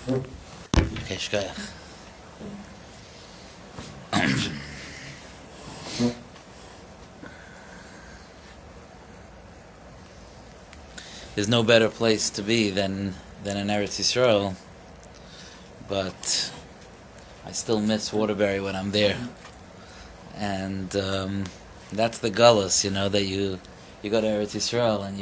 Okay, shkoyach. There's no better place to be than in Eretz Yisrael, but I still miss Waterbury when I'm there, and that's the gullus, that you go to Eretz Yisrael and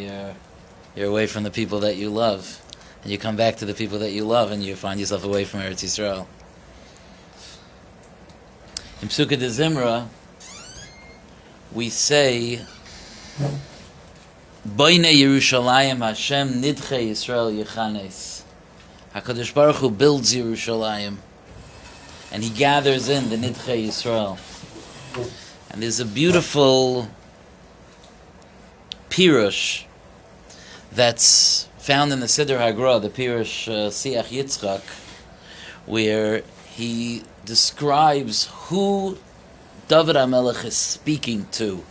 you're away from the people that you love, and you come back to the people that you love, and you find yourself away from Eretz Yisrael. In Psukkah de Zimra, we say, Boine Yerushalayim Hashem Nidche Yisrael Yechanes. HaKadosh Baruch Hu builds Yerushalayim, and He gathers in the Nidche Yisrael. And there's a beautiful pirush that's found in the Siddur Hagra, the pirush Siach Yitzchak, where he describes who David HaMelech is speaking to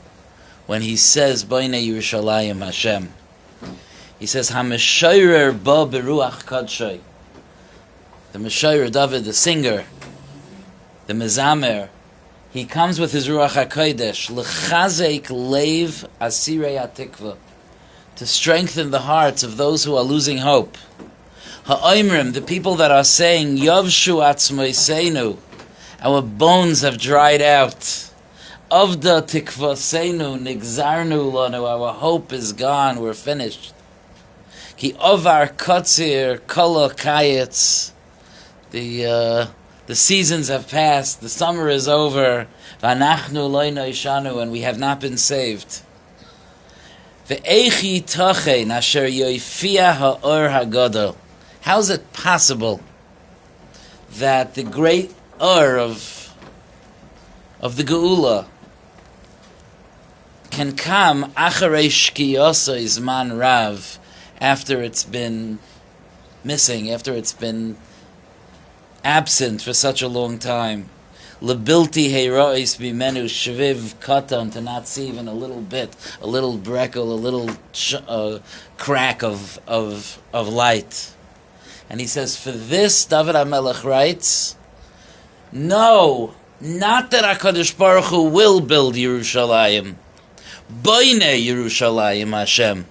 when he says Boine Yerushalayim Hashem. He says HaMeshayrer Ba Beruach Kadshay. The Meshayrer David, the singer, the Mezamer, he comes with his Ruach HaKodesh, L'chazek Leiv Asirei HaTikva, to strengthen the hearts of those who are losing hope. Ha'oimrim, the people that are saying Yavshu Atzmoiseinu, our bones have dried out. Avda tikvaseinu nigzarnu lanu, our hope is gone, we're finished. Ki ovar katzir kala kayetz, the seasons have passed, the summer is over. V'anachnu loyno ishanu, and we have not been saved. Ve'echi tachein asher yoifia ha'or hagadol. How is it possible that the great Or of the Geula can come acharei shkiyasa izman rav, after it's been missing, after it's been absent for such a long time? Lebilti heirois bimenu shviv katan, to not see even a little bit, a little brekel, a little crack of light. And he says, for this, David HaMelech writes, no, not that HaKadosh Baruch Hu will build Yerushalayim. Boine Yerushalayim Hashem.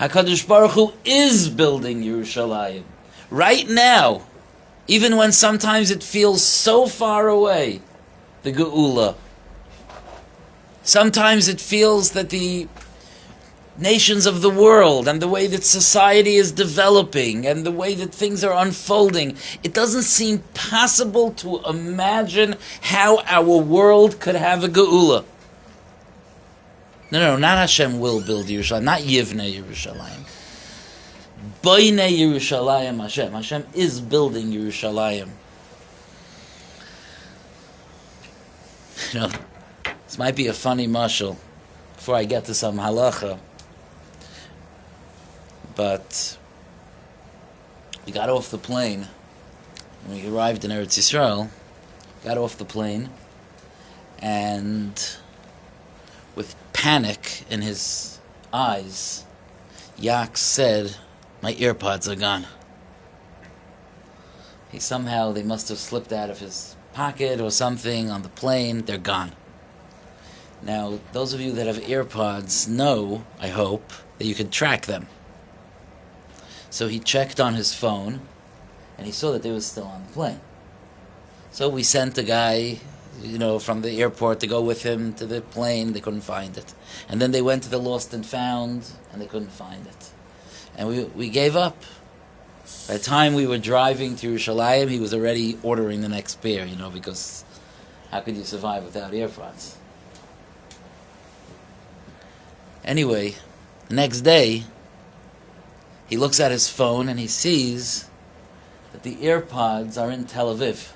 HaKadosh Baruch Hu is building Yerushalayim. Right now, even when sometimes it feels so far away, the Geula. Sometimes it feels that the nations of the world and the way that society is developing and the way that things are unfolding, it doesn't seem possible to imagine how our world could have a Geula. No, not Hashem will build Yerushalayim, not Yivnei Yerushalayim. Boine Yerushalayim Hashem. Hashem is building Yerushalayim. This might be a funny mashal before I get to some halacha. But we got off the plane, when we arrived in Eretz Yisrael, got off the plane, and with panic in his eyes, Yak said, my earpods are gone. They must have slipped out of his pocket or something on the plane, they're gone. Now, those of you that have earpods know, I hope, that you can track them. So he checked on his phone, and he saw that they were still on the plane. So we sent a guy, from the airport to go with him to the plane. They couldn't find it. And then they went to the Lost and Found, and they couldn't find it. And we gave up. By the time we were driving to Yerushalayim, he was already ordering the next pair, because how could you survive without earphones? Anyway, the next day, he looks at his phone and he sees that the AirPods are in Tel Aviv,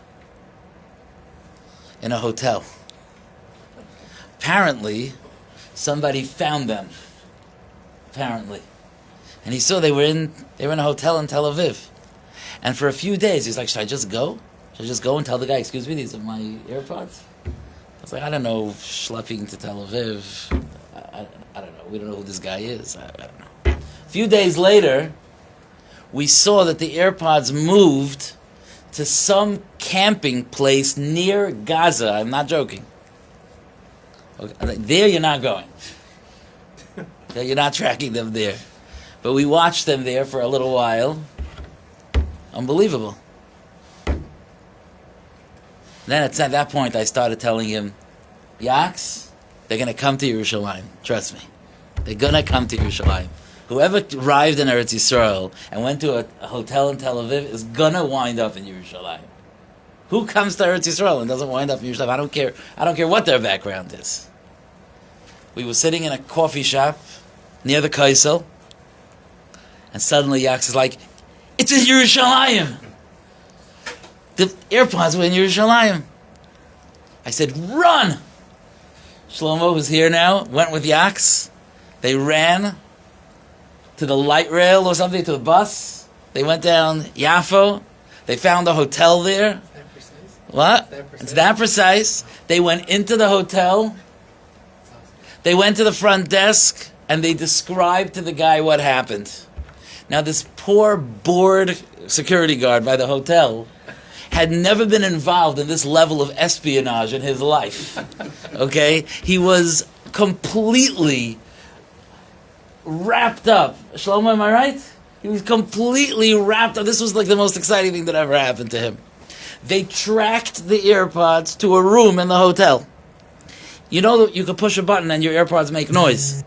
in a hotel. Apparently, somebody found them. Apparently. And he saw they were in a hotel in Tel Aviv. And for a few days, he's like, should I just go? Should I just go and tell the guy, excuse me, these are my AirPods? I was like, I don't know, schlepping to Tel Aviv. I don't know. We don't know who this guy is. I don't know. A few days later, we saw that the AirPods moved to some camping place near Gaza. I'm not joking. Okay. There you're not going. You're not tracking them there. But we watched them there for a little while. Unbelievable. Then at that point I started telling him, Yaks, they're going to come to Yerushalayim. Trust me. They're going to come to Yerushalayim. Whoever arrived in Eretz Yisrael and went to a hotel in Tel Aviv is going to wind up in Yerushalayim. Who comes to Eretz Yisrael and doesn't wind up in Yerushalayim? I don't care what their background is. We were sitting in a coffee shop near the Kaisel, and suddenly Yaks is like, it's in Yerushalayim! The AirPods were in Yerushalayim. I said, run! Shlomo, who's here now, went with Yaks. They ran to the light rail or something, to the bus. They went down Yafo. They found a hotel there. Is that precise? What? It's that precise. They went into the hotel. They went to the front desk, and they described to the guy what happened. Now, this poor, bored security guard by the hotel had never been involved in this level of espionage in his life. Okay? He was completely wrapped up. Shlomo, am I right? He was completely wrapped up. This was like the most exciting thing that ever happened to him. They tracked the AirPods to a room in the hotel. You know that you could push a button and your AirPods make noise.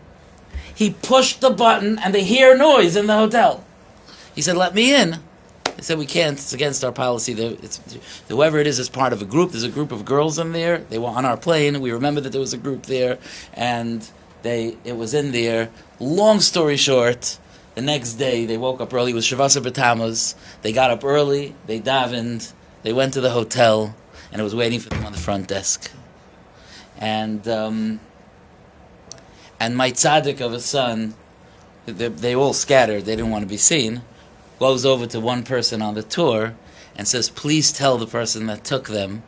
He pushed the button and they hear noise in the hotel. He said, let me in. They said, we can't. It's against our policy. Whoever it is part of a group. There's a group of girls in there. They were on our plane. We remember that there was a group there. And it was in there. Long story short, the next day they woke up early. It was Shavasa B'Tammuz. They got up early. They davened. They went to the hotel. And it was waiting for them on the front desk. And my tzaddik of a son, they all scattered. They didn't want to be seen. Goes over to one person on the tour and says, please tell the person that took them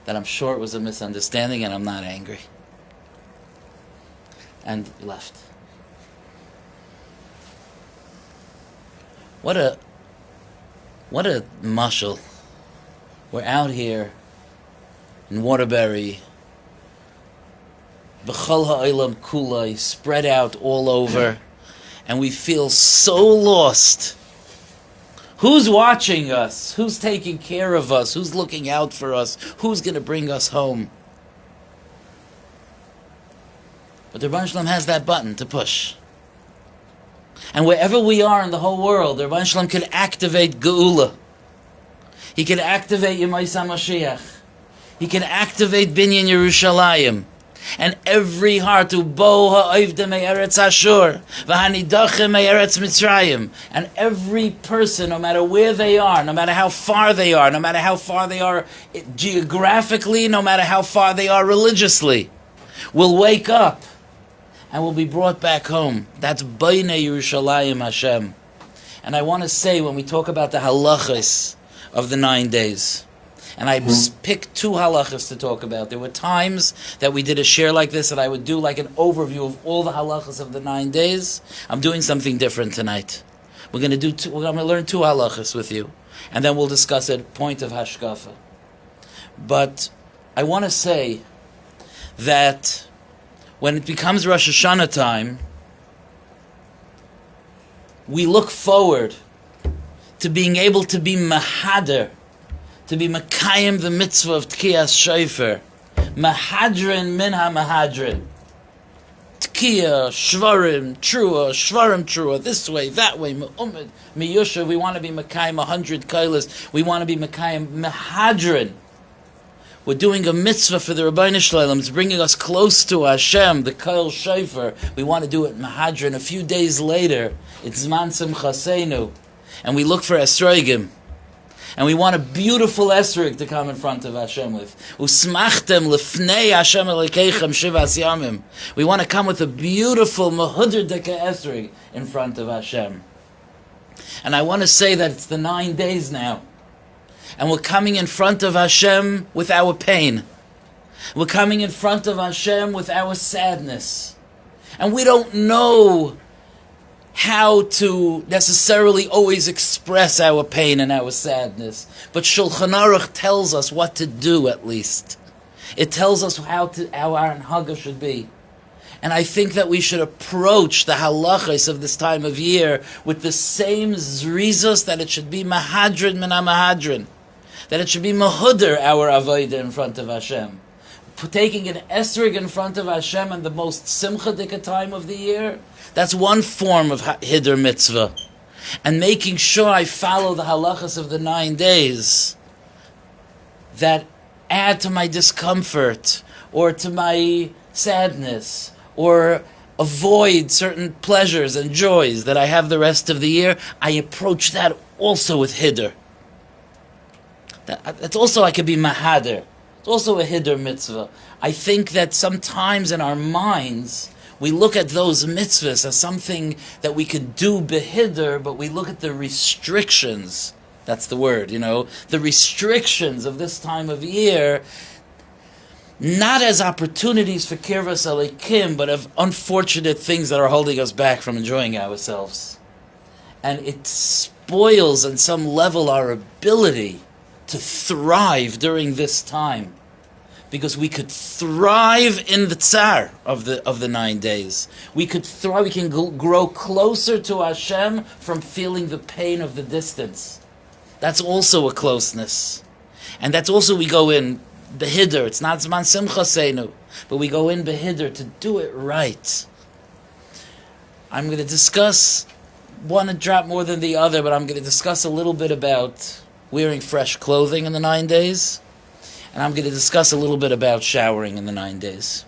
that I'm sure it was a misunderstanding and I'm not angry. And left. What a mashal. We're out here in Waterbury, B'chol ha'olam kulai, spread out all over, and we feel so lost. Who's watching us? Who's taking care of us? Who's looking out for us? Who's going to bring us home? But the Rebbeinu Shalom has that button to push. And wherever we are in the whole world, the Rebbeinu Shalom can activate Geula. He can activate Yemais HaMashiach. He can activate Binyan Yerushalayim. And every heart to bo ha'oivde me'eretz Ashur v'hanidachem me'eretz Mitzrayim, and every person, no matter where they are, no matter how far they are, no matter how far they are geographically, no matter how far they are religiously, will wake up and will be brought back home. That's B'nai Yerushalayim Hashem. And I want to say, when we talk about the halachos of the 9 days, and I picked 2 halachas to talk about. There were times that we did a share like this, and I would do like an overview of all the halachas of the 9 days. I'm doing something different tonight. We're going to learn 2 halachas with you, and then we'll discuss a point of hashkafa. But I want to say that when it becomes Rosh Hashanah time, we look forward to being able to be mahader, to be Makayim the mitzvah of Tkiyas Shofar. Mahadrin min ha-mahadrin. Tkiya, Shvarim, Trua, this way, that way, Me'umid, Meyushav. We want to be Makayim 100 Kailas. We want to be Makayim Mahadrin. We're doing a mitzvah for the Rabbeinu Shalom. It's bringing us close to Hashem, the Kail Shofar. We want to do it Mahadrin. A few days later, it's Zman Simchaseinu. And we look for Esroigim. And we want a beautiful esrog to come in front of Hashem with. Usmachtem lefnei Hashem elikeichem shivas yamim. We want to come with a beautiful mahudr deka esrog in front of Hashem. And I want to say that it's the 9 days now. And we're coming in front of Hashem with our pain. We're coming in front of Hashem with our sadness. And we don't know how to necessarily always express our pain and our sadness, but Shulchan Aruch tells us what to do at least. It tells us how our anhaga should be. And I think that we should approach the halachos of this time of year with the same zrizos, that it should be mahadrin min mahadrin, that it should be mahudr our avodah in front of Hashem. Taking an esrig in front of Hashem in the most simchadik time of the year, that's one form of hiddur mitzvah. And making sure I follow the halachas of the 9 days that add to my discomfort or to my sadness, or avoid certain pleasures and joys that I have the rest of the year, I approach that also with hiddur. That's also, I could be mahader. It's also a hiddur mitzvah. I think that sometimes in our minds, we look at those mitzvahs as something that we could do behiddur, but we look at the restrictions. That's the word, the restrictions of this time of year, not as opportunities for kirvas alekim, but of unfortunate things that are holding us back from enjoying ourselves. And it spoils on some level our ability to thrive during this time, because we could thrive in the tsar of the 9 days. We could thrive. We can grow closer to Hashem from feeling the pain of the distance. That's also a closeness, and that's also, we go in behiddur. It's not zman simcha seinu, but we go in behiddur to do it right. I'm going to discuss one drop more than the other, but I'm going to discuss a little bit about wearing fresh clothing in the 9 days, and I'm going to discuss a little bit about showering in the 9 days.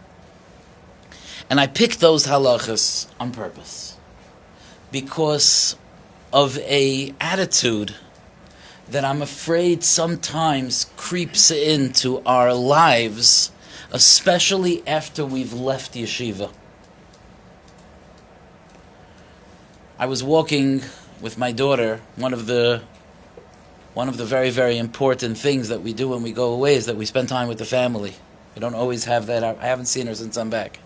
And I picked those halachas on purpose because of a attitude that I'm afraid sometimes creeps into our lives, especially after we've left yeshiva. I was walking with my daughter. One of the very, very important things that we do when we go away is that we spend time with the family. We don't always have that. I haven't seen her since I'm back.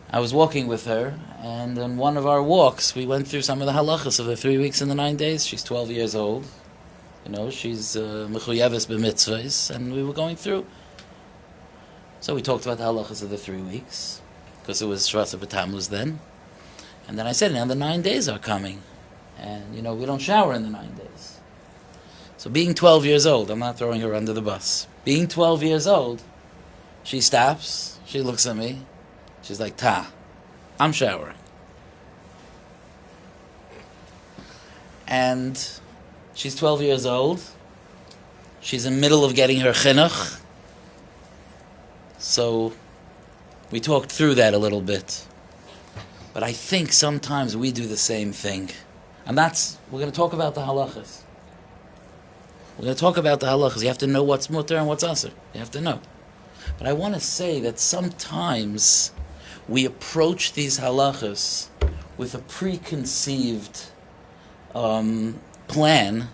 I was walking with her, and on one of our walks, we went through some of the halachas of the 3 weeks and the 9 days. She's 12 years old. She's mechuyeves b'mitzvahs, and we were going through. So we talked about the halachas of the 3 weeks, because it was Shvasa B'Tammuz then. And then I said, now the 9 days are coming. And, we don't shower in the 9 days. So being 12 years old, I'm not throwing her under the bus. Being 12 years old, she stops, she looks at me, she's like, I'm showering. And she's 12 years old. She's in the middle of getting her chinuch. So we talked through that a little bit. But I think sometimes we do the same thing. And we're going to talk about the halachas. We're going to talk about the halachas. You have to know what's mutter and what's asur. You have to know. But I want to say that sometimes we approach these halachas with a preconceived plan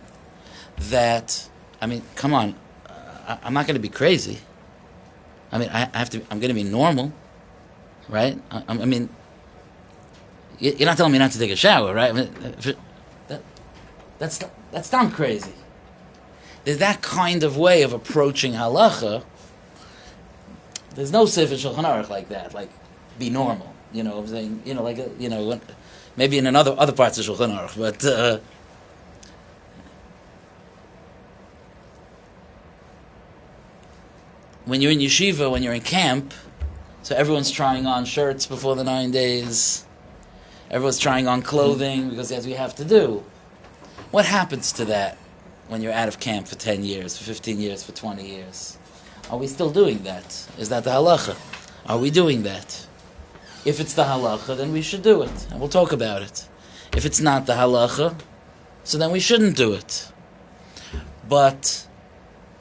that, come on, I'm not going to be crazy. I'm going to be normal, right? You're not telling me not to take a shower, right? That's not crazy. There's that kind of way of approaching halacha. There's no sefer Shulchan Aruch like that, like be normal. I'm saying, maybe in other parts of Shulchan Aruch, but when you're in yeshiva, when you're in camp, so everyone's trying on shirts before the 9 days. Everyone's trying on clothing because that's what you have to do. What happens to that when you're out of camp for 10 years, for 15 years, for 20 years? Are we still doing that? Is that the halacha? Are we doing that? If it's the halacha, then we should do it, and we'll talk about it. If it's not the halacha, so then we shouldn't do it. But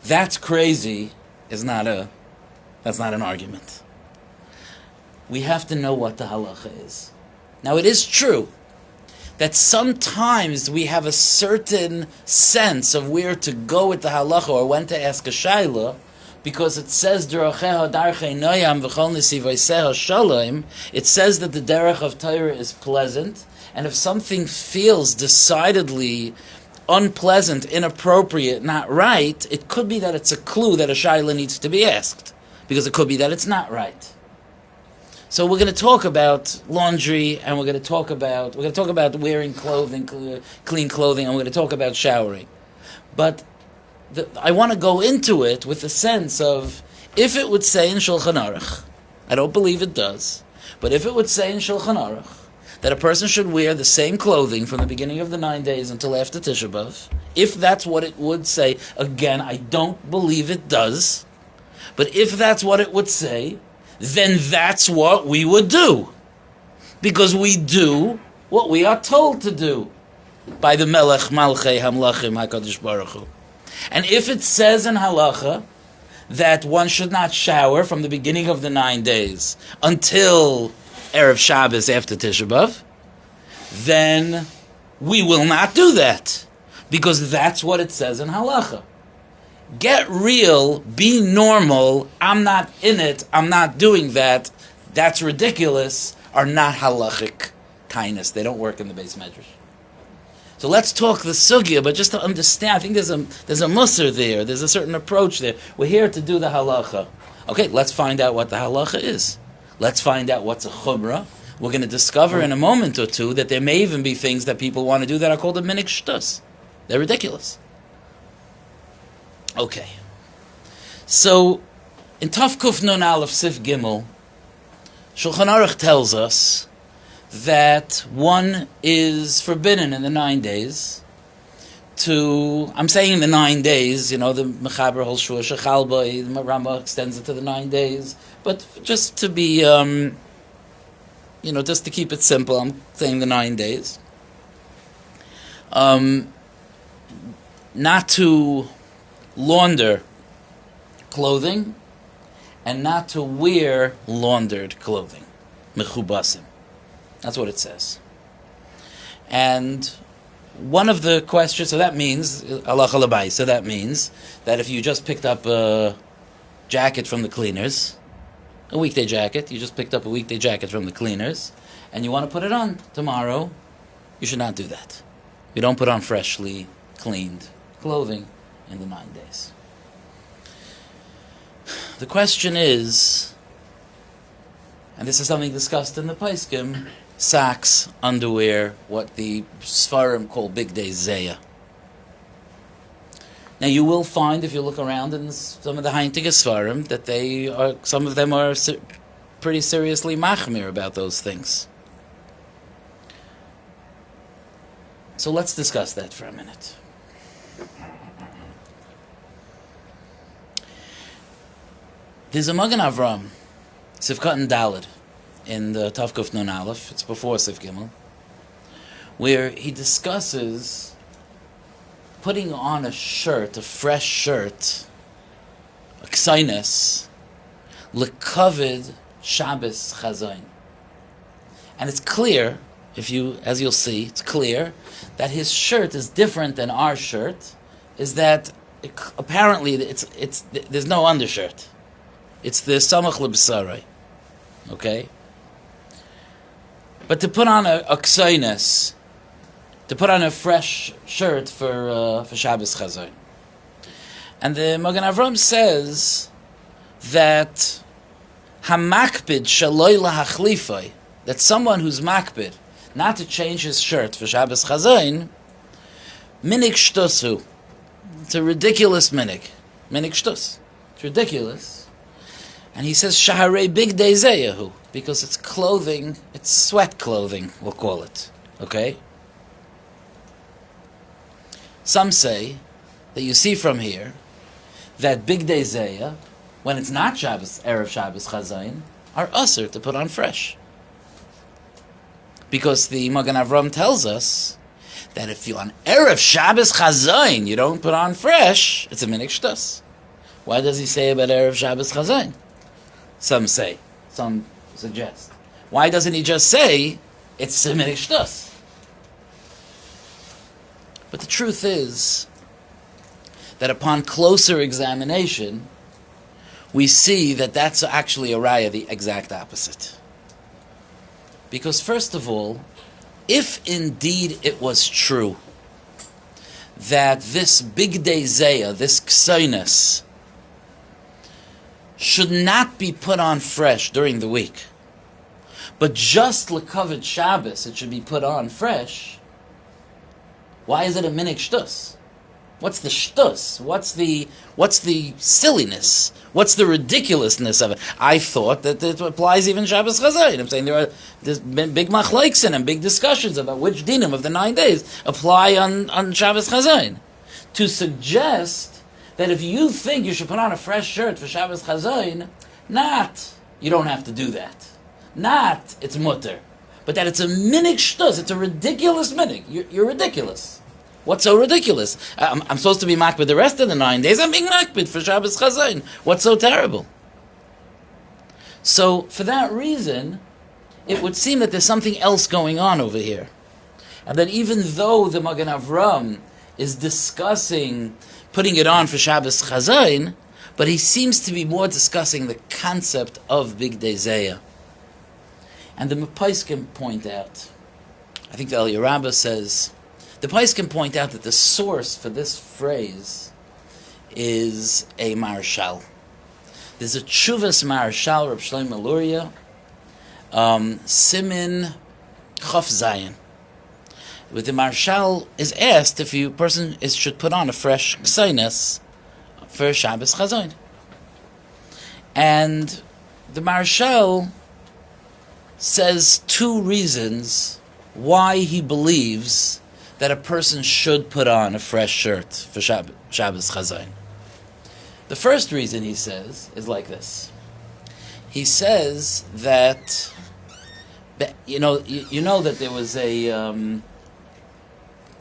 that's crazy that's not an argument. We have to know what the halacha is. Now, it is true that sometimes we have a certain sense of where to go with the halacha or when to ask a shaila, because it says Deracheha Darchei Noyam V'chol Nesivaiseha Shalom. It says that the derech of Torah is pleasant, and if something feels decidedly unpleasant, inappropriate, not right, it could be that it's a clue that a shaila needs to be asked, because it could be that it's not right. So we're going to talk about laundry, and we're going to talk about wearing clothing, clean clothing, and we're going to talk about showering. But I want to go into it with the sense of, if it would say in Shulchan Aruch, I don't believe it does, but if it would say in Shulchan Aruch that a person should wear the same clothing from the beginning of the 9 days until after Tisha B'Av, if that's what it would say, again, I don't believe it does, but if that's what it would say, then that's what we would do. Because we do what we are told to do by the Melech Malchei Hamlachim HaKadosh Baruch Hu. And if it says in Halacha that one should not shower from the beginning of the 9 days until Erev Shabbos after Tisha B'Av, then we will not do that, because that's what it says in Halacha. Get real, be normal, I'm not in it, I'm not doing that, that's ridiculous, are not halachic kindness. They don't work in the Beis Medrash. So let's talk the sugya, but just to understand, I think there's a musar there, there's a certain approach there. We're here to do the halacha. Okay, let's find out what the halacha is. Let's find out what's a chumrah. We're going to discover in a moment or two that there may even be things that people want to do that are called a minik shtus. They're ridiculous. Okay. So, in Taf Kuf Nun Aleph Sif Gimel, Shulchan Aruch tells us that one is forbidden in the 9 days to, I'm saying in the 9 days, the Mechaber holds Shua Shechalba, the Rama extends it to the 9 days, but just to be, just to keep it simple, I'm saying the 9 days. Not to launder clothing, and not to wear laundered clothing. Mechubasim. That's what it says. And one of the questions, so that means, halacha l'bayis, so that means that if you just picked up a jacket from the cleaners, a weekday jacket, you just picked up a weekday jacket from the cleaners, and you want to put it on tomorrow, you should not do that. You don't put on freshly cleaned clothing in the 9 days. The question is, and this is something discussed in the Paiskim, socks, underwear, what the Sfarim call big day Zeya. Now you will find, if you look around in some of the Heintige Sfarim, that some of them are pretty seriously machmir about those things. So let's discuss that for a minute. There's a Magen Avram, Sivkat and Daled, in the Taf Kuf Nun Aleph, it's before Sif Gimel, where he discusses putting on a shirt, a fresh shirt, a ksainis, lekaved Shabbos Chazayin. And it's clear, as you'll see, it's clear that his shirt is different than our shirt, is that apparently there's no undershirt. It's the samach l'b'sarai, okay? But to put on a ksainis, to put on a fresh shirt for Shabbos Chazayin. And the Magen Avram says that hamakpid shaloi lahachlifai, that someone who's makpid, not to change his shirt for Shabbos Chazayin, minik shtusu. It's a ridiculous minik. Minik shtus. It's ridiculous. And he says, Shaharei big day zeyahu, because it's clothing, it's sweat clothing, we'll call it. Okay? Some say that you see from here that big day zeya, when it's not Shabbos, Erev Shabbos Chazayin, are usher to put on fresh. Because the Magen Avram tells us that if you on Erev Shabbos Chazayin you don't put on fresh, it's a minik shtus. Why does he say about Erev Shabbos Chazayin? Some say, some suggest. Why doesn't he just say it's a minik shtus? But the truth is that upon closer examination, we see that that's actually a raya, the exact opposite. Because first of all, if indeed it was true that this big day Zayah, this Ksainas, should not be put on fresh during the week, but just L'Kavod Shabbos it should be put on fresh, why is it a minik shtus? What's the shtus? What's the silliness? What's the ridiculousness of it? I thought that it applies even Shabbos Chazayin. I'm saying there's been big machlokes and big discussions about which dinim of the 9 days apply on Shabbos Chazayin. To suggest that if you think you should put on a fresh shirt for Shabbos Chazayin, not, you don't have to do that. Not, it's mutter. But that it's a minik shtus, it's a ridiculous minik. You're ridiculous. What's so ridiculous? I'm supposed to be makbid the rest of the 9 days. I'm being makbid for Shabbos Chazayin. What's so terrible? So, for that reason, it would seem that there's something else going on over here. And that even though the Magen Avram is discussing putting it on for Shabbos Chazayin, but he seems to be more discussing the concept of Big Day Zayah. And the Mepaiskim point out, I think the Eliyah Rabbah says, the Mepaiskim point out that the source for this phrase is a Marshal. There's a Tshuvas Marshal, Reb Shlomo Luria, Simin Chof Zayin. With the Marshal is asked if a person should put on a fresh ksainas for Shabbos Chazayin. And the Marshal says 2 reasons why he believes that a person should put on a fresh shirt for Shabbos Chazayin. The first reason, he says, is like this. He says that, you know that there was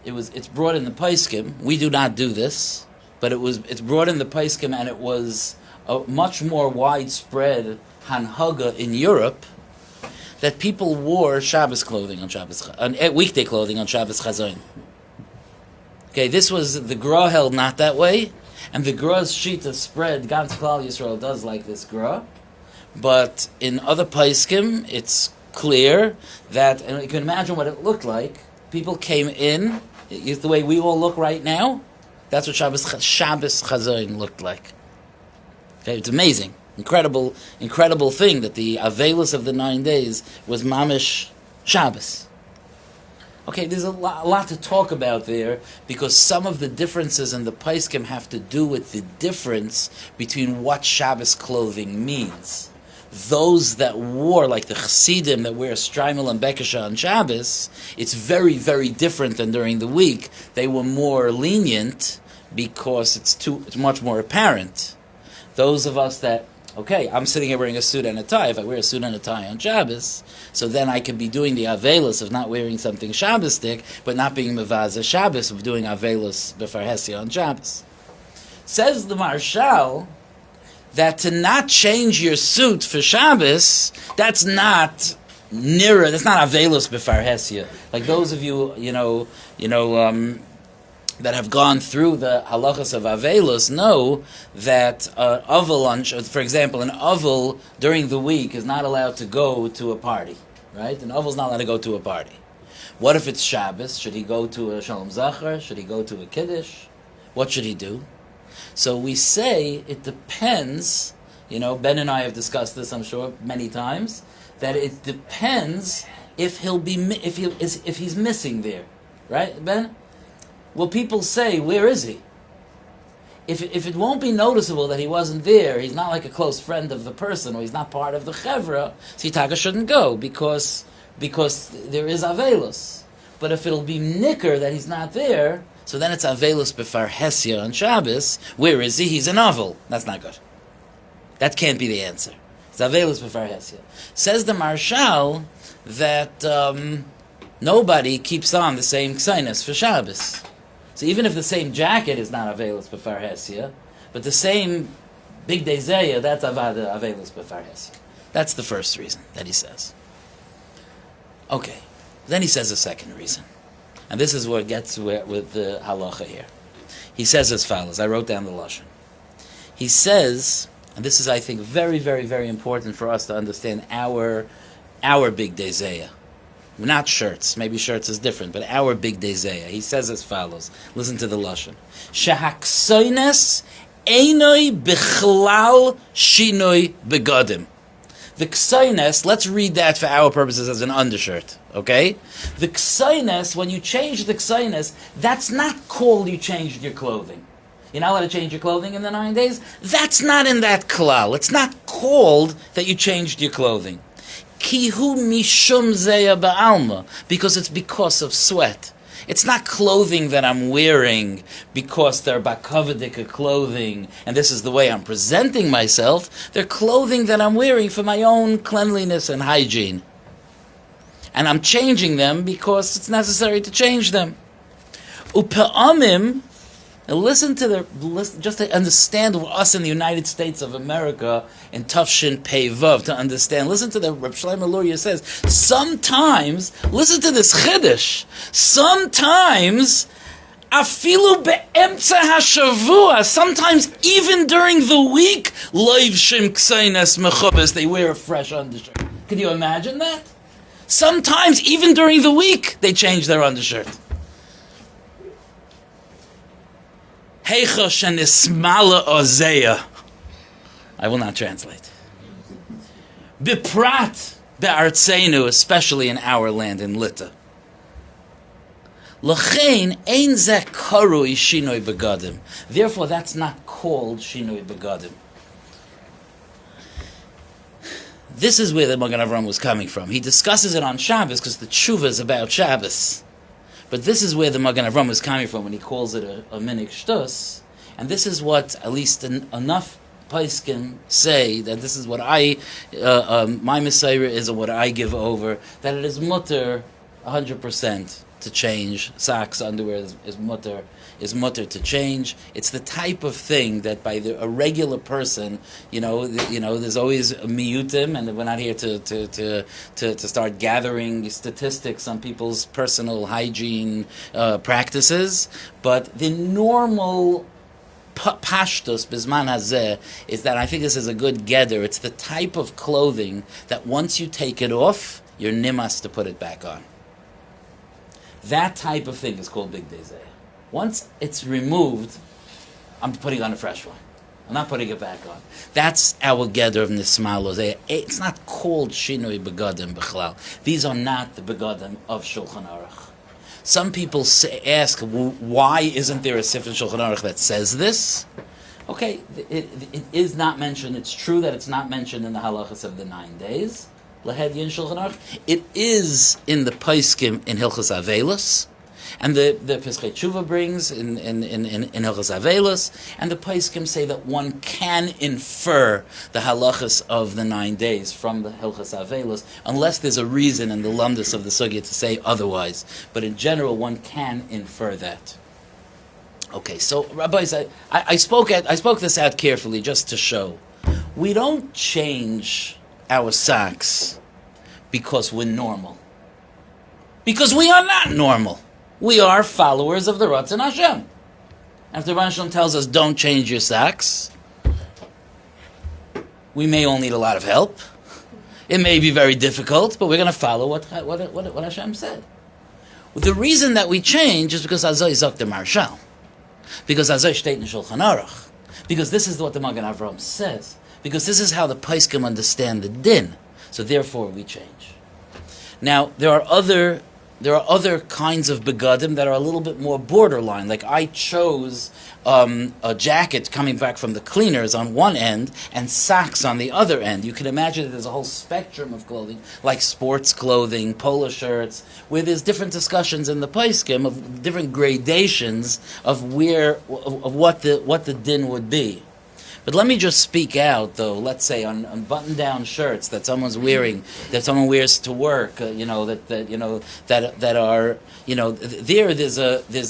it's brought in the Paiskim. We do not do this, but it's brought in the Paiskim, and it was a much more widespread hanhaga in Europe that people wore Shabbos clothing on weekday clothing on Shabbos Chazayin. Okay, this was the Gra held not that way, and the Gra's shita spread. Gans Klal Yisrael does like this Gra, but in other Paiskim, it's clear that, and you can imagine what it looked like. People came in, the way we all look right now. That's what Shabbos Chazayin looked like. Okay, it's amazing. Incredible thing that the Avelis of the 9 days was Mamish Shabbos. Okay, there's a lot to talk about there, because some of the differences in the Paiskim have to do with the difference between what Shabbos clothing means. Those that wore, like the Chassidim that wear Streimel and Bekesha on Shabbos, it's very, very different than during the week. They were more lenient because it's much more apparent. Those of us that, okay, I'm sitting here wearing a suit and a tie. If I wear a suit and a tie on Shabbos, so then I could be doing the Avelis of not wearing something Shabbosdik, but not being Mevazah Shabbos of doing Avelis B'far Hesia on Shabbos. Says the Marshal that to not change your suit for Shabbos, that's not nira, that's not Avelis B'far Hesia. Like those of you, that have gone through the halachos of Avelos know that Avel, for example, an Avel during the week is not allowed to go to a party, right? An Avel is not allowed to go to a party. What if it's Shabbos? Should he go to a Shalom Zachar? Should he go to a Kiddush? What should he do? So we say it depends. Ben and I have discussed this, I'm sure, many times. That it depends if he's missing there, right, Ben? Will people say, where is he? If it won't be noticeable that he wasn't there, he's not like a close friend of the person, or he's not part of the chevra, Sitaka shouldn't go, because there is Avelos. But if it'll be nicker that he's not there, so then it's Avelos B'far Hesia on Shabbos. Where is he? He's an Avel. That's not good. That can't be the answer. It's Avelos B'far Hesia. Says the Marshal that nobody keeps on the same ksainas for Shabbos. So even if the same jacket is not Avelis B'far Hesia, but the same Big Day Zayah, that's Avada Avelis B'far Hesia. That's the first reason that he says. Okay, then he says a second reason. And this is what gets with the halacha here. He says as follows, I wrote down the lashon. He says, And this is, I think, very, very, very important for us to understand our big day Zayah. Not shirts. Maybe shirts is different, but our big day Zayah. He says as follows. Listen to the lashon. Shehaksoines einoi bichlal shinoi begadim. The ksoines, let's read that for our purposes as an undershirt, okay? The ksoines, when you change the ksoines, that's not called you changed your clothing. You're not allowed to change your clothing in the 9 days? That's not in that klal. It's not called that you changed your clothing. Kihu mishum zeya ba'alma, because it's because of sweat. It's not clothing that I'm wearing because they're bakavadika clothing, and this is the way I'm presenting myself. They're clothing that I'm wearing for my own cleanliness and hygiene. And I'm changing them because it's necessary to change them. Upe'amim, listen just to understand us in the United States of America in Tafshin Pei Vav, to understand. Listen to the Reb Shlomo Luria says, sometimes, listen to this chiddush, sometimes, afilu be'emtza hashavua, sometimes even during the week, loiv shim ksaynes mechubes, they wear a fresh undershirt. Can you imagine that? Sometimes, even during the week, they change their undershirt. Heicha shenismala ozeya. I will not translate. Biprat be'artzeinu, especially in our land, in Lita. L'chein ein ze karui shinoi begadim. Therefore, that's not called shinoi begadim. This is where the Magen Avraham was coming from. He discusses it on Shabbos because the tshuva is about Shabbos. But this is where the Magen Avraham is coming from when he calls it a minik shtus. And this is what, at least enough Paiskim say, that this is what my Messiah is, or what I give over, that it is mutter 100% to change. Socks, underwear is mutter to change. It's the type of thing that by a regular person, there's always a miyutim, and we're not here to start gathering statistics on people's personal hygiene practices, but the normal pashtus bisman hazeh is that I think this is a good gather. It's the type of clothing that once you take it off, you're nimas to put it back on. That type of thing is called big day zeh. Once it's removed, I'm putting on a fresh one. I'm not putting it back on. That's our gather of nismalo zeh. It's not called shinoi begadim b'chlal. These are not the begadim of Shulchan Aruch. Some people ask, why isn't there a Sifr in Shulchan Aruch that says this? Okay, it is not mentioned. It's true that it's not mentioned in the halachos of the 9 days. Lahedi in Shulchan Aruch. It is in the Paiskim in Hilchos Avelos, and the Piskei Tshuva brings in Hilchos Avelos, and the Paiskim say that one can infer the halachos of the 9 days from the Hilchos Avelos, unless there's a reason in the lumdus of the sugya to say otherwise. But in general, one can infer that. Okay, so rabbis, I spoke this out carefully just to show we don't change our socks because we're normal, because we are not normal. We are followers of the Ratzon Hashem. After Rabbi Sonnenschein tells us don't change your socks, we may all need a lot of help. It may be very difficult, but we're going to follow what Hashem said. The reason that we change is because Azoi Zok the Marshal, because Azoi Shteit in Shulchan Aruch, because this is what the Magen Avraham says, because this is how the Paiskim understand the din. So therefore we change. Now there are other kinds of begadim that are a little bit more borderline. Like I chose a jacket coming back from the cleaners on one end and socks on the other end. You can imagine that there's a whole spectrum of clothing, like sports clothing, polo shirts, where there's different discussions in the Paiskim of different gradations of what the din would be. But let me just speak out, though. Let's say on button-down shirts that someone's wearing, that someone wears to work. There's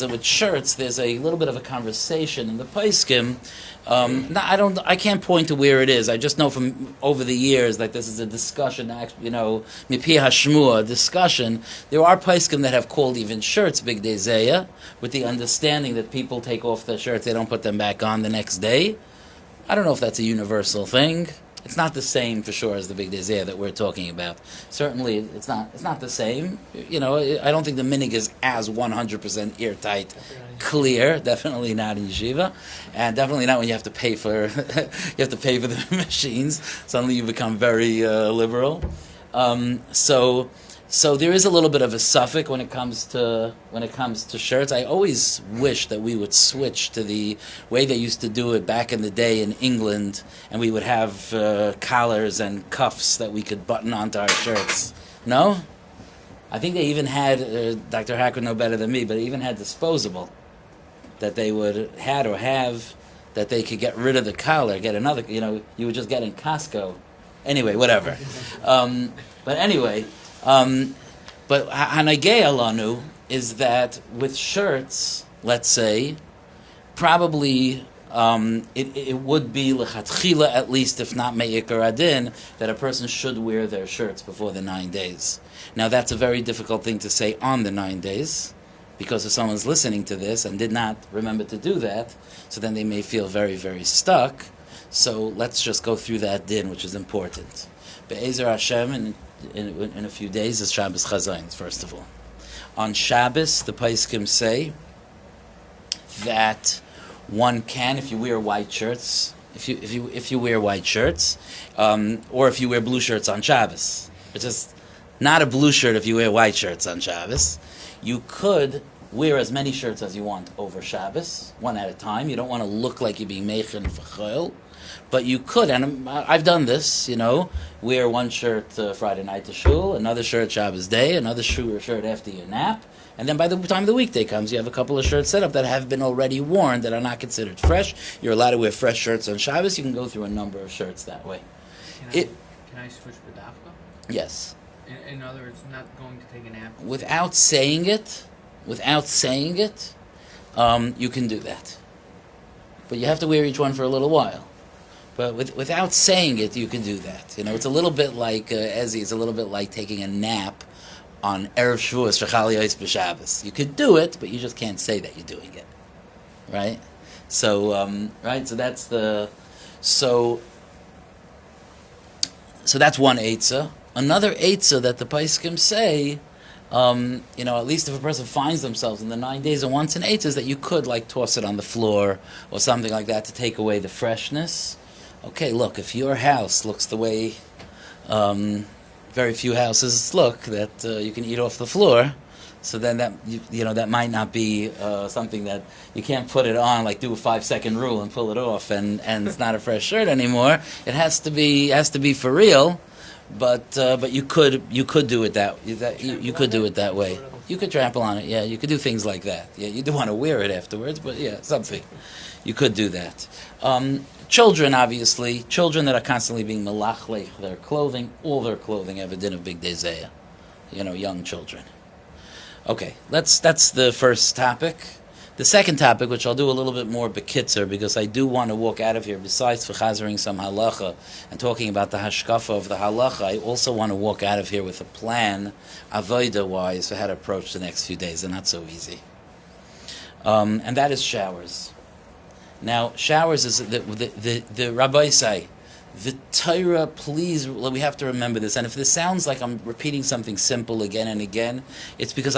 with shirts. There's a little bit of a conversation in the Paiskim. I can't point to where it is. I just know from over the years that this is a discussion. Mipi hashmua, a discussion. There are Paiskim that have called even shirts big day zayah, with the understanding that people take off their shirts, they don't put them back on the next day. I don't know if that's a universal thing. It's not the same for sure as the big desire that we're talking about. Certainly, it's not the same. You know, I don't think the minig is as 100% airtight, clear. Definitely not in yeshiva, and definitely not when you have to pay for the machines. Suddenly, you become very liberal. So there is a little bit of a suffix when it comes to shirts. I always wish that we would switch to the way they used to do it back in the day in England, and we would have collars and cuffs that we could button onto our shirts. No? I think they even had, Dr. Hack would know better than me, but they even had disposable that they would have that they could get rid of the collar, get another, you would just get in Costco. Anyway, whatever. But anyway... but Hanagei Alanu is that with shirts, let's say, probably it would be lechatchila, at least if not me'ikar adin, that a person should wear their shirts before the 9 days. Now that's a very difficult thing to say on the 9 days, because if someone's listening to this and did not remember to do that, so then they may feel very, very stuck. So let's just go through that din, which is important. Be'ezer Hashem, in a few days is Shabbos Chazayins, first of all. On Shabbos, the Paiskim say that one can, if you wear white shirts, if you wear white shirts, or if you wear blue shirts on Shabbos, which is not a blue shirt if you wear white shirts on Shabbos, you could wear as many shirts as you want over Shabbos, one at a time. You don't want to look like you're being meichin for chol. But you could, and I've done this, wear one shirt Friday night to shul, another shirt Shabbos day, another shirt after your nap, and then by the time the weekday comes, you have a couple of shirts set up that have been already worn that are not considered fresh. You're allowed to wear fresh shirts on Shabbos. You can go through a number of shirts that way. Can I switch with Dafka? Yes. In other words, not going to take a nap? Without saying it, you can do that. But you have to wear each one for a little while. But without saying it, you can do that. It's a little bit like, Ezzy, it's a little bit like taking a nap on Erev Shavuos for Chal Yos B'Shabbos. You could do it, but you just can't say that you're doing it. Right? So, so that's so that's one eitzah. Another eitzah that the Paiskim say, at least if a person finds themselves in the 9 days and wants an eitzah, is that you could, toss it on the floor or something like that to take away the freshness. Okay, look, if your house looks the way very few houses look, that you can eat off the floor, so then that might not be something that you can't put it on, do a 5-second rule and pull it off, and it's not a fresh shirt anymore. It has to be for real, but you could do it you could do it that way. You could trample on it, yeah. You could do things like that. Yeah, you do want to wear it afterwards, but yeah, something. You could do that. Children, obviously, that are constantly being melachlech, their clothing, all their clothing have a din of big dezeh. Young children. Okay, that's the first topic. The second topic, which I'll do a little bit more bekitzer, because I do want to walk out of here, besides for chazering some halacha and talking about the hashkafa of the halacha, I also want to walk out of here with a plan, avodah-wise, for how to approach the next few days. They're not so easy. And that is showers. Now, showers is the Rabbi say, the Torah, please, we have to remember this. And if this sounds like I'm repeating something simple again and again, it's because